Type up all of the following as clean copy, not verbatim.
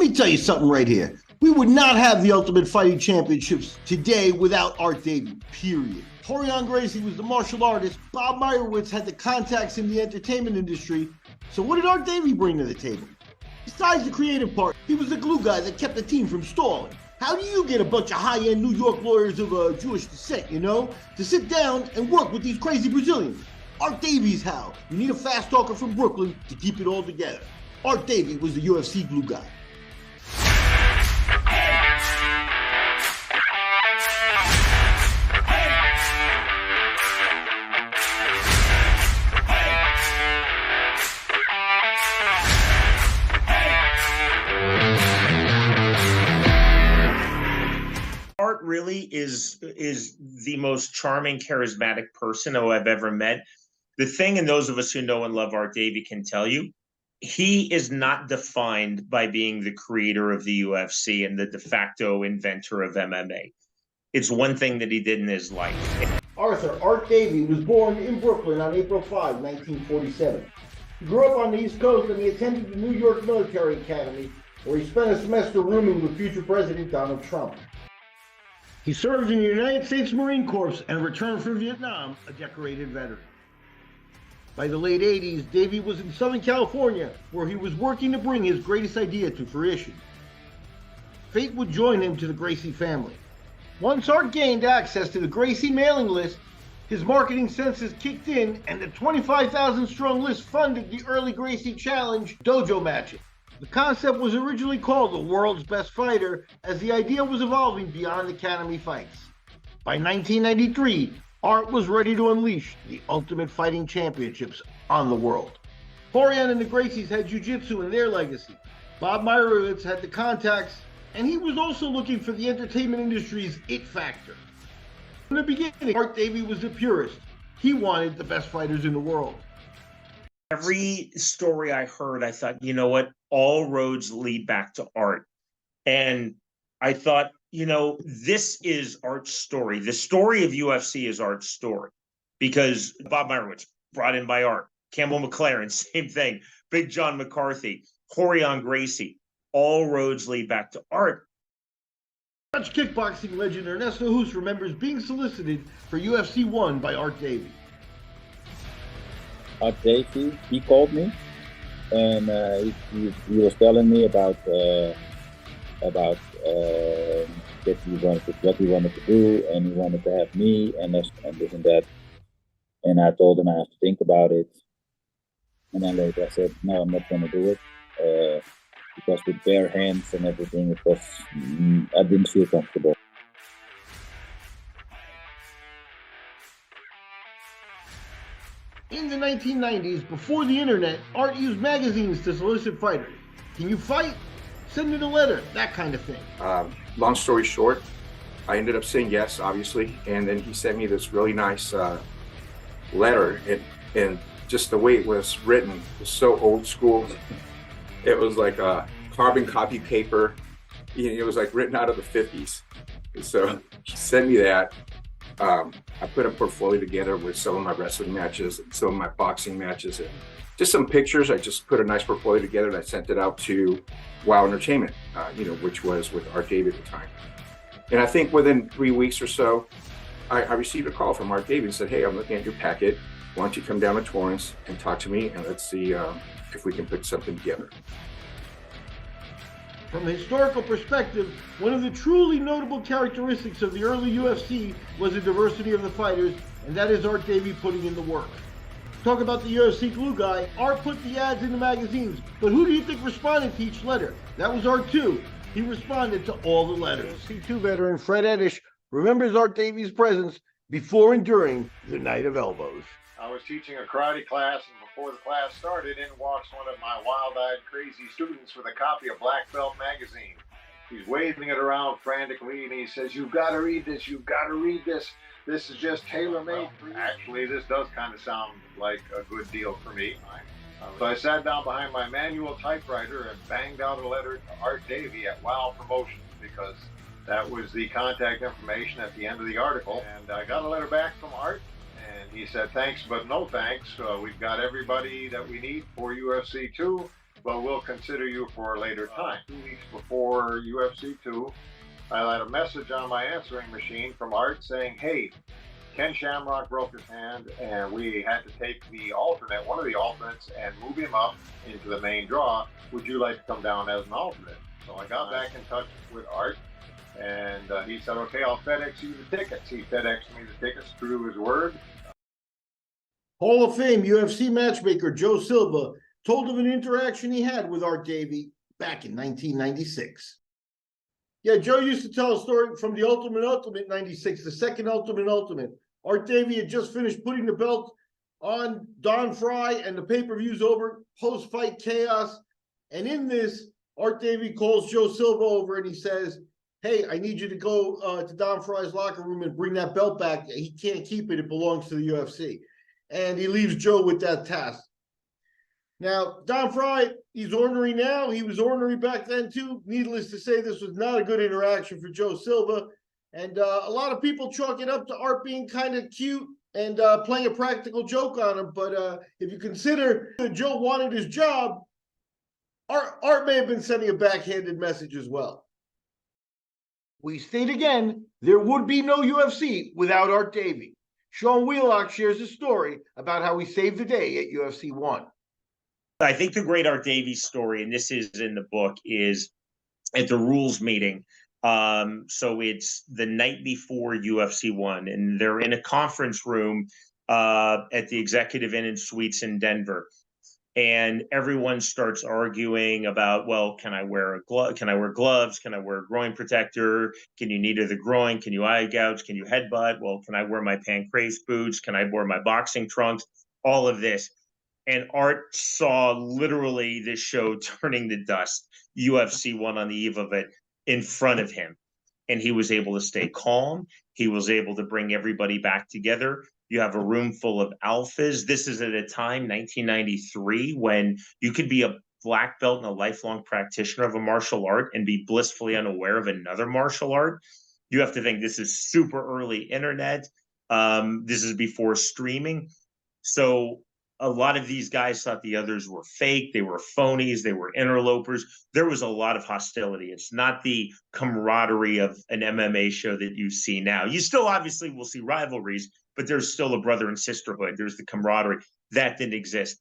me tell you something right here. We would not have the Ultimate Fighting Championships today without Art Davie, period. Rorion Gracie was the martial artist. Bob Meyerowitz had the contacts in the entertainment industry. So what did Art Davie bring to the table? Besides the creative part, he was the glue guy that kept the team from stalling. How do you get a bunch of high-end New York lawyers of Jewish descent, to sit down and work with these crazy Brazilians? Art Davie's how. You need a fast talker from Brooklyn to keep it all together. Art Davie was the UFC glue guy. Art really is the most charming, charismatic person who I've ever met. The thing, and those of us who know and love Art Davie can tell you, he is not defined by being the creator of the UFC and the de facto inventor of MMA. It's one thing that he did in his life. Arthur Art Davie was born in Brooklyn on April 5, 1947. He grew up on the East Coast and he attended the New York Military Academy, where he spent a semester rooming with future President Donald Trump. He served in the United States Marine Corps and returned from Vietnam, a decorated veteran. By the late 80s, Davie was in Southern California, where he was working to bring his greatest idea to fruition. Fate would join him to the Gracie family. Once Art gained access to the Gracie mailing list, his marketing senses kicked in and the 25,000-strong list funded the early Gracie Challenge dojo matches. The concept was originally called the World's Best Fighter, as the idea was evolving beyond academy fights. By 1993, Art was ready to unleash the Ultimate Fighting Championships on the world. Rorion and the Gracies had jiu-jitsu in their legacy. Bob Meyerowitz had the contacts, and he was also looking for the entertainment industry's it factor. From the beginning, Art Davie was the purist. He wanted the best fighters in the world. Every story I heard, I thought, you know what? All roads lead back to Art. And I thought, this is Art's story. The story of UFC is Art's story. Because Bob Meyerowitz, brought in by Art. Campbell McLaren, same thing. Big John McCarthy. Rorion Gracie. All roads lead back to Art. Dutch kickboxing legend Ernesto Hoos remembers being solicited for UFC 1 by Art Davie. Art Davie, he called me, and he was telling me about what he wanted to do, and he wanted to have me and this and that. And I told him I have to think about it. And then later I said, no, I'm not going to do it because with bare hands and everything, I didn't feel comfortable. In the 1990s, before the internet, Art used magazines to solicit fighters. Can you fight? Send me a letter, that kind of thing. Long story short, I ended up saying yes, obviously, and then he sent me this really nice letter, and just the way it was written was so old school. It was like a carbon copy paper. It was like written out of the 50s. And so he sent me that. I put a portfolio together with some of my wrestling matches and some of my boxing matches and just some pictures. I just put a nice portfolio together and I sent it out to Wow Entertainment, which was with Art Davie at the time. And I think within 3 weeks or so, I received a call from Art Davie and said, hey, I'm looking at your packet. Why don't you come down to Torrance and talk to me and let's see if we can put something together. From a historical perspective, one of the truly notable characteristics of the early UFC was the diversity of the fighters, and that is Art Davie putting in the work. Talk about the UFC glue guy, Art put the ads in the magazines, but who do you think responded to each letter? That was Art too. He responded to all the letters. UFC 2 veteran Fred Edish remembers Art Davie's presence before and during the Night of Elbows. I was teaching a karate class, and before the class started, in walks one of my wild-eyed, crazy students with a copy of Black Belt magazine. He's waving it around frantically, and he says, "You've got to read this. You've got to read this. This is just tailor-made for you." Actually, this does kind of sound like a good deal for me. So I sat down behind my manual typewriter and banged out a letter to Art Davie at Wow Promotions, because that was the contact information at the end of the article. And I got a letter back from Art. And he said, thanks, but no thanks. We've got everybody that we need for UFC 2. but we'll consider you for a later time. 2 weeks before UFC 2, I had a message on my answering machine from Art saying, hey, Ken Shamrock broke his hand, and we had to take the alternate, one of the alternates, and move him up into the main draw. Would you like to come down as an alternate? So I got back in touch with Art, and he said, okay, I'll FedEx you the tickets. He FedExed me the tickets, true to his word. Hall of Fame UFC matchmaker Joe Silva told of an interaction he had with Art Davie back in 1996. Yeah, Joe used to tell a story from the Ultimate 96, the second Ultimate. Art Davie had just finished putting the belt on Don Fry, and the pay-per-view's over, post-fight chaos. And in this, Art Davie calls Joe Silva over and he says, hey, I need you to go to Don Fry's locker room and bring that belt back. He can't keep it. It belongs to the UFC. And he leaves Joe with that task. Now, Don Fry, he's ornery now. He was ornery back then, too. Needless to say, this was not a good interaction for Joe Silva. And a lot of people chalk it up to Art being kind of cute and playing a practical joke on him. But if you consider that Joe wanted his job, Art may have been sending a backhanded message as well. We state again, there would be no UFC without Art Davie. Sean Wheelock shares a story about how he saved the day at UFC 1. I think the great Art Davie story, and this is in the book, is at the rules meeting. So it's the night before UFC 1, and they're in a conference room at the Executive Inn and Suites in Denver. And everyone starts arguing about, well, can I wear a glove? Can I wear gloves? Can I wear a groin protector? Can you knee to the groin? Can you eye gouge? Can you headbutt? Well, can I wear my pancrase boots? Can I wear my boxing trunks? All of this. And Art saw literally this show turning to dust, UFC 1 on the eve of it, in front of him. And he was able to stay calm. He was able to bring everybody back together. You have a room full of alphas. This is at a time, 1993, when you could be a black belt and a lifelong practitioner of a martial art and be blissfully unaware of another martial art. You have to think this is super early internet. This is before streaming. So a lot of these guys thought the others were fake. They were phonies. They were interlopers. There was a lot of hostility. It's not the camaraderie of an MMA show that you see now. You still obviously will see rivalries, but there's still a brother and sisterhood. There's the camaraderie. That didn't exist.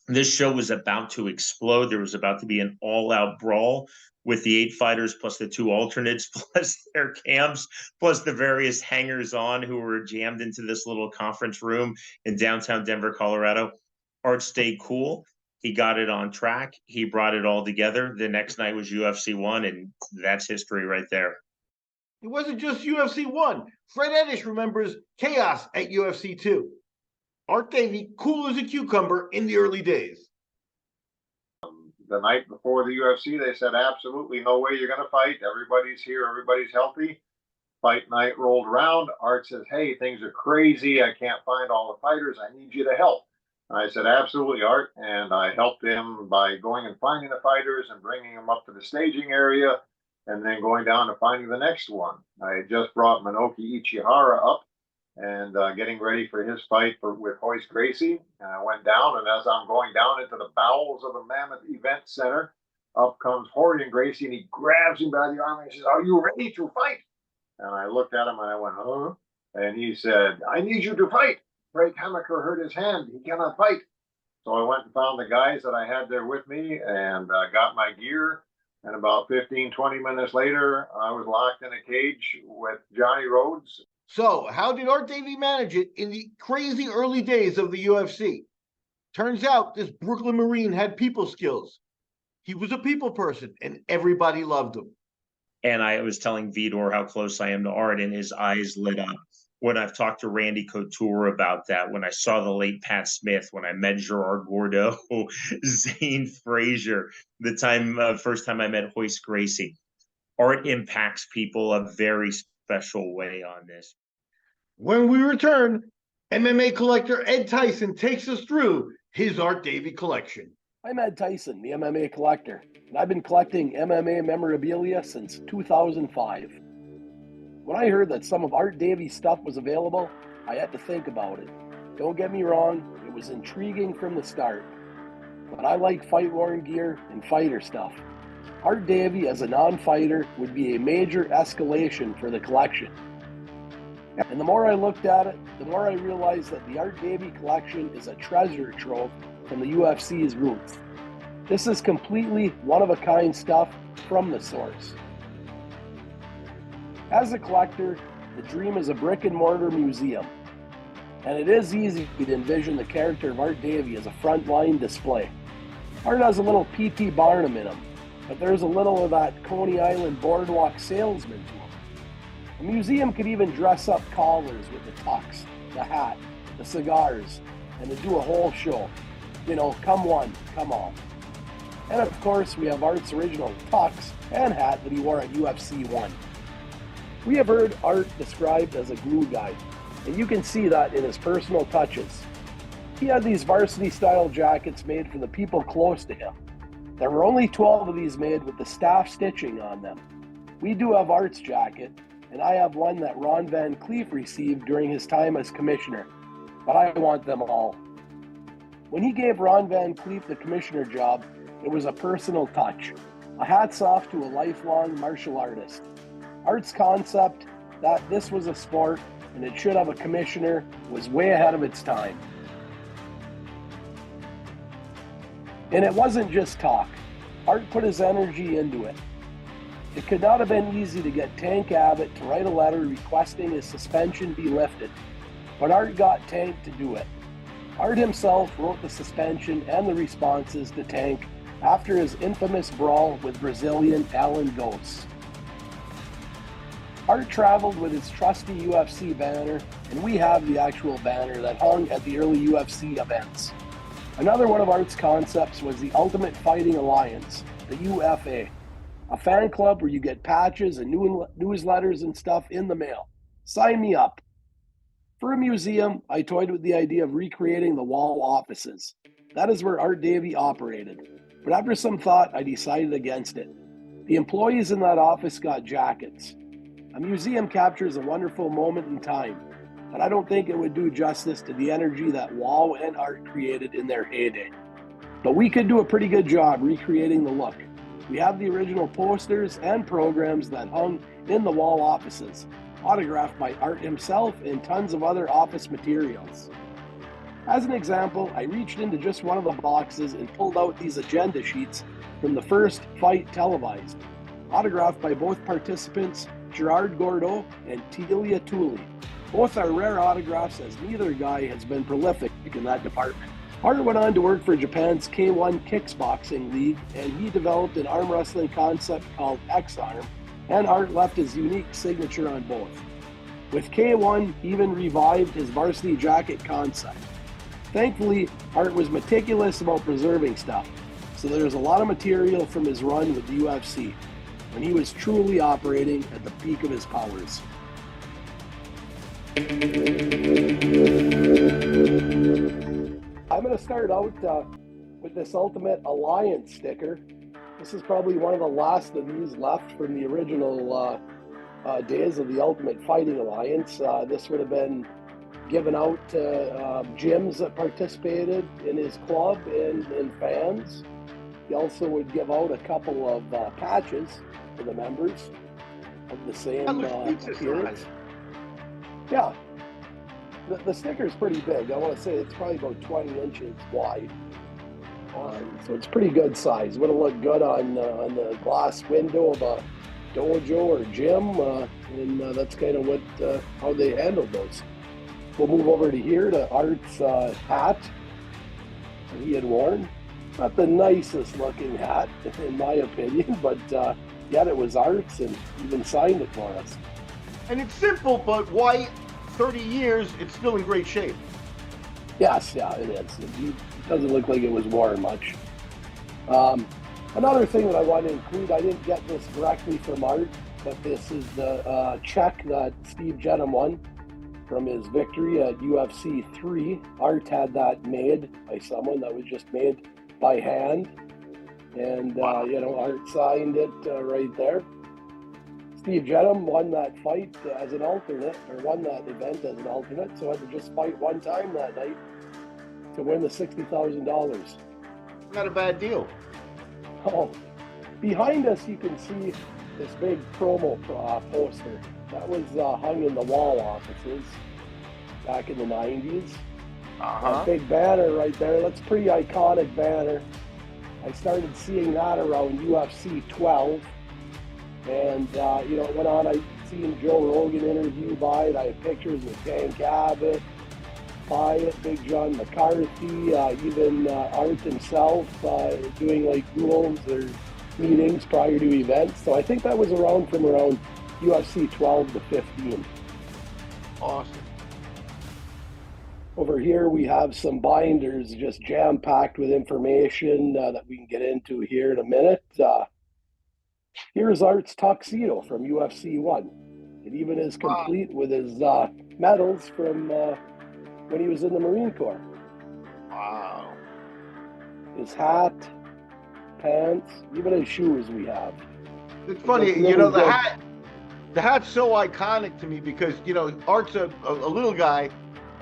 This show was about to explode. There was about to be an all-out brawl with the 8 fighters plus the 2 alternates plus their camps plus the various hangers-on who were jammed into this little conference room in downtown Denver, Colorado. Art stayed cool. He got it on track. He brought it all together. The next night was UFC 1, and that's history right there. It wasn't just UFC 1. Fred Edish remembers chaos at UFC 2. Art Davie, cool as a cucumber in the early days. The night before the UFC, they said, absolutely no way you're going to fight. Everybody's here. Everybody's healthy. Fight night rolled around. Art says, hey, things are crazy. I can't find all the fighters. I need you to help. And I said, absolutely, Art. And I helped him by going and finding the fighters and bringing them up to the staging area and then going down to finding the next one. I had just brought Minoki Ichihara up and getting ready for his fight with Royce Gracie. And I went down, and as I'm going down into the bowels of the Mammoth Event Center, up comes Rorion Gracie, and he grabs him by the arm and he says, are you ready to fight? And I looked at him and I went, huh? And he said, I need you to fight. Frank Hamaker hurt his hand. He cannot fight. So I went and found the guys that I had there with me and got my gear. And about 15, 20 minutes later, I was locked in a cage with Johnny Rhodes. So, how did Art Davie manage it in the crazy early days of the UFC? Turns out this Brooklyn Marine had people skills. He was a people person, and everybody loved him. And I was telling Vitor how close I am to Art, and his eyes lit up. When I've talked to Randy Couture about that, when I saw the late Pat Smith, when I met Gerard Gordeau, Zane Frazier, the first time I met Royce Gracie, Art impacts people a very special way on this. When we return, MMA collector Ed Tyson takes us through his Art Davie collection. I'm Ed Tyson, the MMA Collector, and I've been collecting MMA memorabilia since 2005. When I heard that some of Art Davie's stuff was available, I had to think about it. Don't get me wrong, it was intriguing from the start. but I like fight-worn gear and fighter stuff. Art Davie as a non-fighter would be a major escalation for the collection. And the more I looked at it, the more I realized that the Art Davie collection is a treasure trove from the UFC's roots. This is completely one-of-a-kind stuff from the source. As a collector, the dream is a brick-and-mortar museum. And it is easy to envision the character of Art Davie as a frontline display. Art has a little P.T. Barnum in him, but there's a little of that Coney Island boardwalk salesman to him. A museum could even dress up collars with the tux, the hat, the cigars, and to do a whole show. You know, come one, come all. And of course, we have Art's original tux and hat that he wore at UFC 1. We have heard Art described as a glue guy, and you can see that in his personal touches. He had these varsity-style jackets made for the people close to him. There were only 12 of these made with the staff stitching on them. We do have Art's jacket, and I have one that Ron Van Cleef received during his time as commissioner, but I want them all. When he gave Ron Van Cleef the commissioner job, it was a personal touch, a hats off to a lifelong martial artist. Art's concept that this was a sport and it should have a commissioner was way ahead of its time. And it wasn't just talk. Art put his energy into it. It could not have been easy to get Tank Abbott to write a letter requesting his suspension be lifted, but Art got Tank to do it. Art himself wrote the suspension and the responses to Tank after his infamous brawl with Brazilian Alan Ghosts. Art traveled with his trusty UFC banner, and we have the actual banner that hung at the early UFC events. Another one of Art's concepts was the Ultimate Fighting Alliance, the UFA, a fan club where you get patches and newsletters and stuff in the mail. Sign me up. For a museum, I toyed with the idea of recreating the wall offices. That is where Art Davie operated. But after some thought, I decided against it. The employees in that office got jackets. A museum captures a wonderful moment in time, but I don't think it would do justice to the energy that Wall and Art created in their heyday. But we could do a pretty good job recreating the look. We have the original posters and programs that hung in the Wall offices, autographed by Art himself and tons of other office materials. As an example, I reached into just one of the boxes and pulled out these agenda sheets from the first fight televised, autographed by both participants, Gerard Gordeau and Telia Tooley. Both are rare autographs as neither guy has been prolific in that department. Art went on to work for Japan's K1 Kickboxing League, and he developed an arm wrestling concept called X-Arm, and Art left his unique signature on both. With K1, he even revived his varsity jacket concept. Thankfully, Art was meticulous about preserving stuff, so there's a lot of material from his run with the UFC, when he was truly operating at the peak of his powers. I'm going to start out with this Ultimate Alliance sticker. This is probably one of the last of these left from the original days of the Ultimate Fighting Alliance. This would have been given out to gyms that participated in his club and fans. He also would give out a couple of patches for the members of the same appearance. Yeah, the sticker's pretty big. I want to say it's probably about 20 inches wide. So it's pretty good size. Would have looked good on the glass window of a dojo or gym, and that's kind of what how they handled those. We'll move over to here to Art's hat that he had worn. Not the nicest looking hat, in my opinion, but yet it was Art's, and even signed it for us. And it's simple, but why 30 years, it's still in great shape. Yes, yeah, it is. It doesn't look like it was worn much. Another thing that I want to include, I didn't get this directly from Art, but this is the check that Steve Jennum won from his victory at UFC 3. Art had that made by someone that was just made by hand. And, Wow. Art signed it right there. Steve Jennum won that fight as an alternate, or won that event as an alternate, so had to just fight one time that night to win the $60,000. Not a bad deal. Oh, behind us, you can see this big promo poster that was hung in the wall offices back in the 90s. That big banner right there, that's a pretty iconic banner. I started seeing that around UFC 12, and it went on. I seen Joe Rogan interview by it. I had pictures with Tank Abbott by it, Big John McCarthy, even Art himself doing like rules or meetings prior to events. So I think that was around from around UFC 12 to 15. Awesome. Over here we have some binders just jam-packed with information that we can get into here in a minute. Here's Art's tuxedo from UFC 1. It even is complete with his medals from when he was in the Marine Corps. Wow. His hat, pants, even his shoes we have. It's funny, Really the hat's so iconic to me because, Art's a little guy,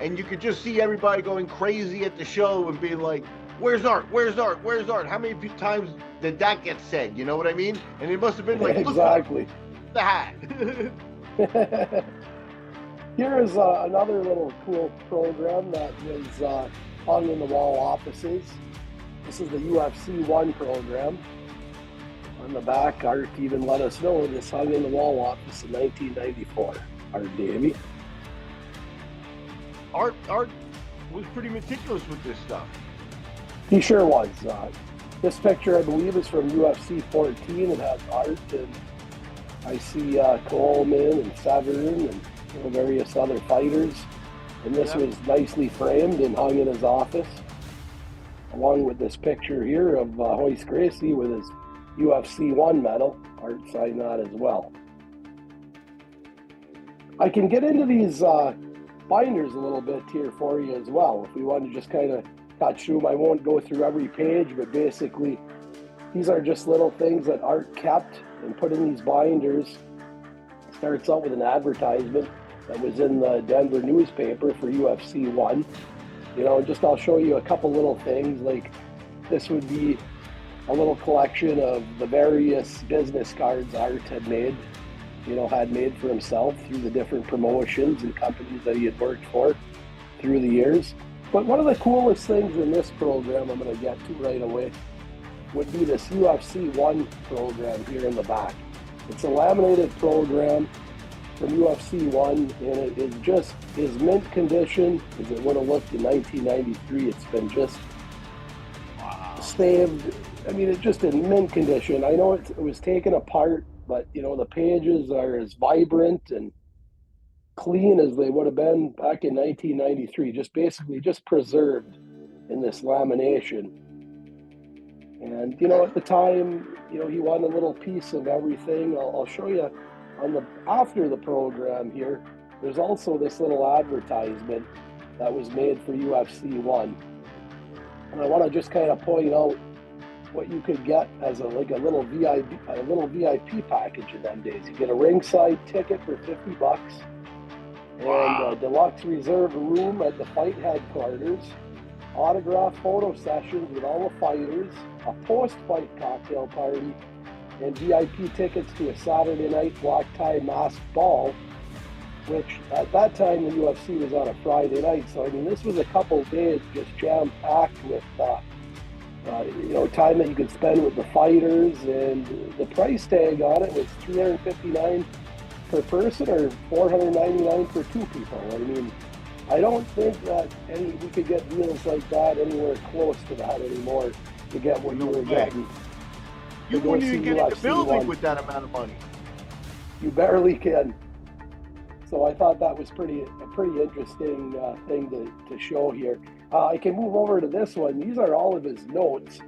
and you could just see everybody going crazy at the show and being like, where's Art? Where's Art? Where's Art? How many times did that get said? You know what I mean? And it must have been like, exactly. Look the hat. Here is another little cool program that was hung in the wall offices. This is the UFC 1 program. On the back, Art even let us know this hung in the wall office in 1994. Art Davie. Art was pretty meticulous with this stuff. He sure was. This picture, I believe, is from UFC 14. It has Art, and I see Coleman and Severn and various other fighters. And this was nicely framed and hung in his office, along with this picture here of Royce Gracie with his UFC 1 medal. Art signed that as well. I can get into these binders a little bit here for you as well, if we want to just kind of touch through them. I won't go through every page, but basically these are just little things that Art kept and put in these binders. Starts out with an advertisement that was in the Denver newspaper for UFC 1. I'll show you a couple little things, like this would be a little collection of the various business cards Art had made for himself through the different promotions and companies that he had worked for through the years. But one of the coolest things in this program I'm going to get to right away would be this UFC 1 program here in the back. It's a laminated program from UFC 1, and it is just as mint condition as it would have looked in 1993. It's been just saved. I mean, it's just in mint condition. I know it was taken apart, but the pages are as vibrant and clean as they would have been back in 1993. Just preserved in this lamination. And at the time, he wanted a little piece of everything. I'll show you after the program here. There's also this little advertisement that was made for UFC 1, and I want to just kind of point out what you could get as a little VIP package in them days. You get a ringside ticket for $50, and a deluxe reserve room at the fight headquarters, autograph photo sessions with all the fighters, a post-fight cocktail party, and VIP tickets to a Saturday night block tie masked ball, which at that time the UFC was on a Friday night. So I mean, this was a couple days just jam-packed with time that you could spend with the fighters, and the price tag on it was $359 per person or $499 for two people. I mean, I don't think that we could get deals like that anywhere close to that anymore to get what you were getting. You wouldn't even get in the building with that amount of money. You barely can. So I thought that was a pretty interesting thing to show here. I can move over to this one. These are all of his notes,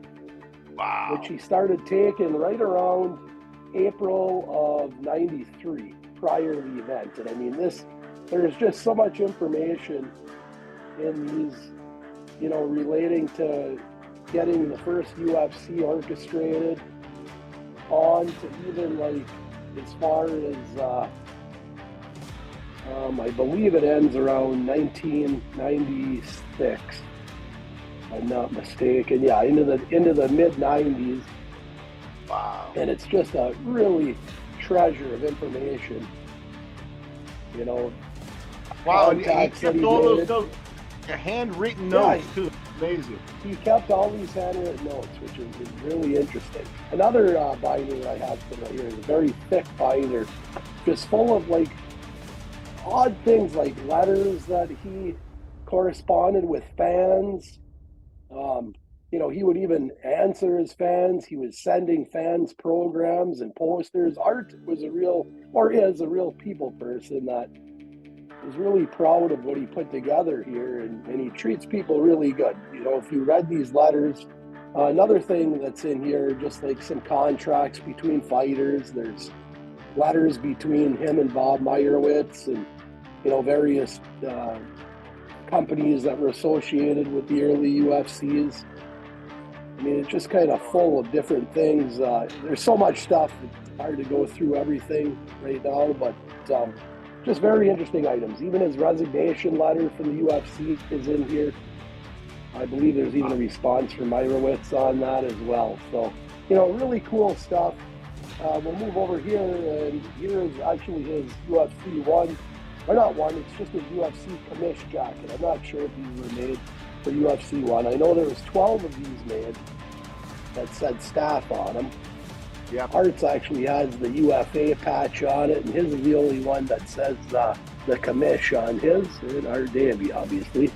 which he started taking right around April of '93, prior to the event. And I mean, there's just so much information in these, relating to getting the first UFC orchestrated on to even as far as I believe it ends around 1996. I'm not mistaken. Yeah, into the mid 90s. Wow. And it's just a really treasure of information. You know, Wow, and he contacts that kept he all those made. notes, handwritten Yeah. notes too. Amazing. He kept all these handwritten notes, which is really interesting. Another binder I have right here is a very thick binder, just full of like odd things, like letters that he corresponded with fans. You know, he would even answer his fans. He was sending fans programs and posters. Art was a real, or is a real people person that is really proud of what he put together here, and he treats people really good. You know, if you read these letters, another thing that's in here, just like some contracts between fighters, there's letters between him and Bob Meyerowitz and, you know, various companies that were associated with the early UFCs. I mean, it's just kind of full of different things. There's so much stuff, it's hard to go through everything right now, but just very interesting items. Even his resignation letter from the UFC is in here. I believe there's even a response from Meyerowitz on that as well. So, you know, really cool stuff. We'll move over here, and here is actually his UFC 1, or not 1, it's just his UFC commish jacket. I'm not sure if these were made for UFC 1. I know there was 12 of these made that said staff on them. Yeah. Arts actually has the UFA patch on it, and his is the only one that says the commish on his, and Art Davie, obviously.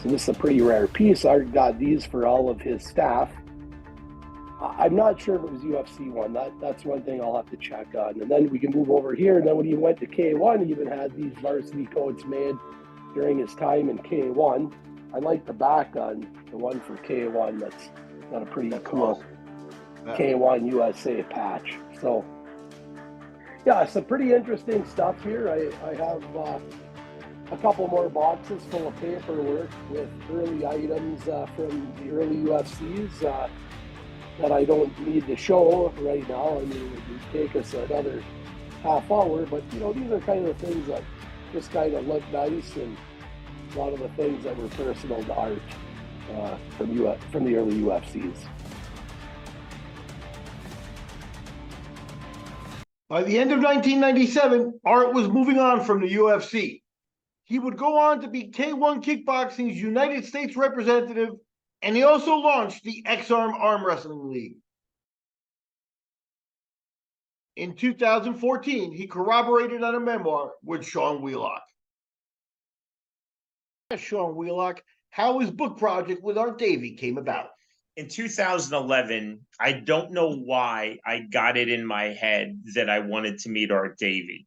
So this is a pretty rare piece. Art got these for all of his staff. I'm not sure if it was UFC 1. That's one thing I'll have to check on. And then we can move over here. And then when he went to K1, he even had these varsity coats made during his time in K1. I like the back on the one for K1. That's got a pretty cool K1 USA patch. So, yeah, some pretty interesting stuff here. I have a couple more boxes full of paperwork with early items from the early UFCs that I don't need to show right now. I mean, it would take us another half hour, but, you know, these are kind of the things that just kind of look nice, and a lot of the things that were personal to Art from the early UFCs. By the end of 1997, Art was moving on from the UFC. He would go on to be K1 Kickboxing's United States representative, and he also launched the X-Arm Arm Wrestling League. In 2014, he corroborated on a memoir with Sean Wheelock. Sean Wheelock, how his book project with Art Davie came about. In 2011, I don't know why I got it in my head that I wanted to meet Art Davie.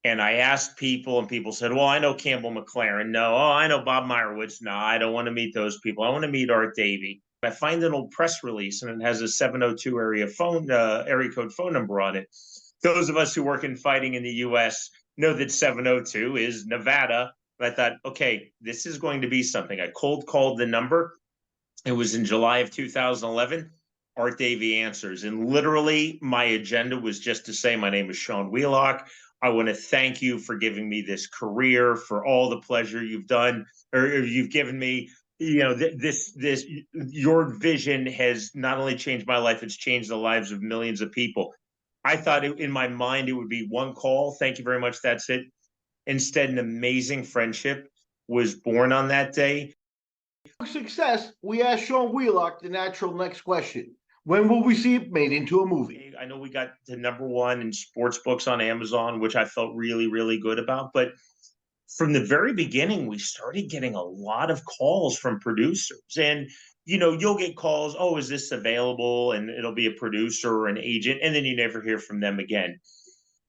And I asked people, and people said, well, I know Campbell McLaren. No. Oh, I know Bob Meyerowitz. No, I don't want to meet those people. I want to meet Art Davie. I find an old press release, and it has a 702 area code phone number on it. Those of us who work in fighting in the U.S. know that 702 is Nevada. But I thought, okay, this is going to be something. I cold called the number. It was in July of 2011. Art Davie answers. And literally, my agenda was just to say, my name is Sean Wheelock. I want to thank you for giving me this career, for all the pleasure you've done, or you've given me. You know, your vision has not only changed my life, it's changed the lives of millions of people. I thought in my mind, it would be one call. Thank you very much. That's it. Instead, an amazing friendship was born on that day. For success, we asked Sean Wheelock the natural next question. When will we see it made into a movie? I know we got to #1 in sports books on Amazon, which I felt really, really good about. But from the very beginning, we started getting a lot of calls from producers. And, you know, you'll get calls, oh, is this available? And it'll be a producer or an agent. And then you never hear from them again.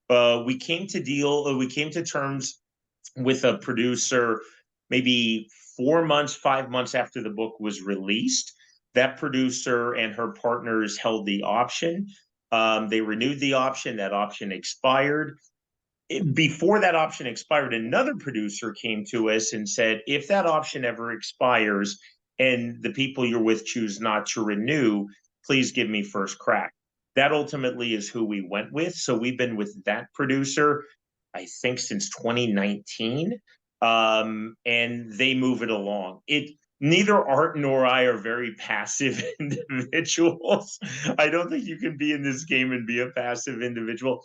We came to terms with a producer maybe 4 months, 5 months after the book was released. That producer and her partners held the option. They renewed the option. That option expired. Before that option expired, another producer came to us and said, if that option ever expires and the people you're with choose not to renew, please give me first crack. That ultimately is who we went with. So we've been with that producer, I think, since 2019. And they move it along. neither Art nor I are very passive individuals. I don't think you can be in this game and be a passive individual.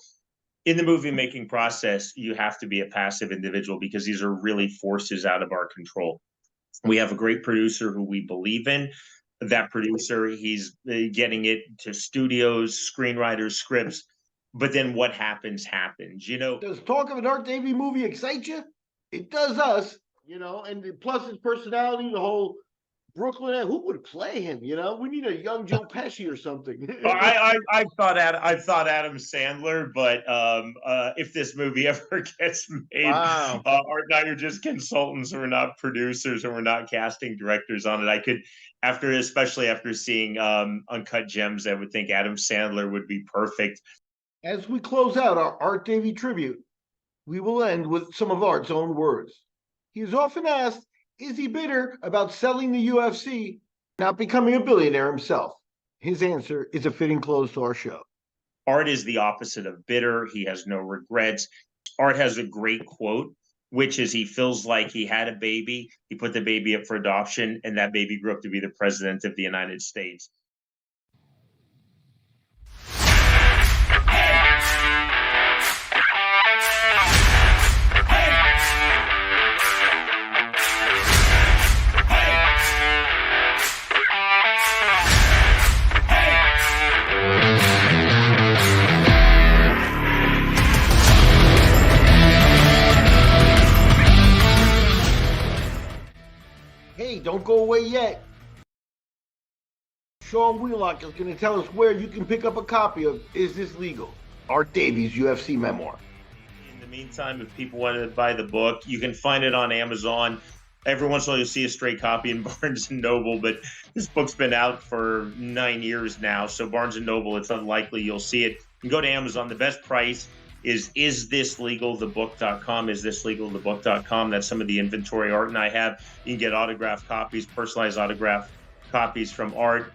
In the movie making process, you have to be a passive individual because these are really forces out of our control. We have a great producer who we believe in. That producer, he's getting it to studios, screenwriters, scripts. But then what happens, you know. Does talk of an Art Davie movie excite you? It does us, you know, and plus his personality, the whole Brooklyn, who would play him? You know, we need a young Joe Pesci or something. I thought Adam Sandler, but if this movie ever gets made, Wow. Art and I are just consultants. We're not producers, and we're not casting directors on it. I could, especially after seeing Uncut Gems, I would think Adam Sandler would be perfect. As we close out our Art Davie tribute, we will end with some of Art's own words. He is often asked, is he bitter about selling the UFC, not becoming a billionaire himself? His answer is a fitting close to our show. Art is the opposite of bitter. He has no regrets. Art has a great quote, which is he feels like he had a baby. He put the baby up for adoption, and that baby grew up to be the president of the United States. Hey, don't go away yet. Sean Wheelock is going to tell us where you can pick up a copy of Is This Legal? Art Davie's UFC memoir. In the meantime, if people want to buy the book, you can find it on Amazon. Every once in a while, you'll see a stray copy in Barnes & Noble, but this book's been out for 9 years now, so Barnes & Noble, it's unlikely you'll see it. You can go to Amazon. The best price is thislegalthebook.com, thislegalthebook.com. That's some of the inventory Art and I have. You can get autographed copies, personalized autographed copies from Art.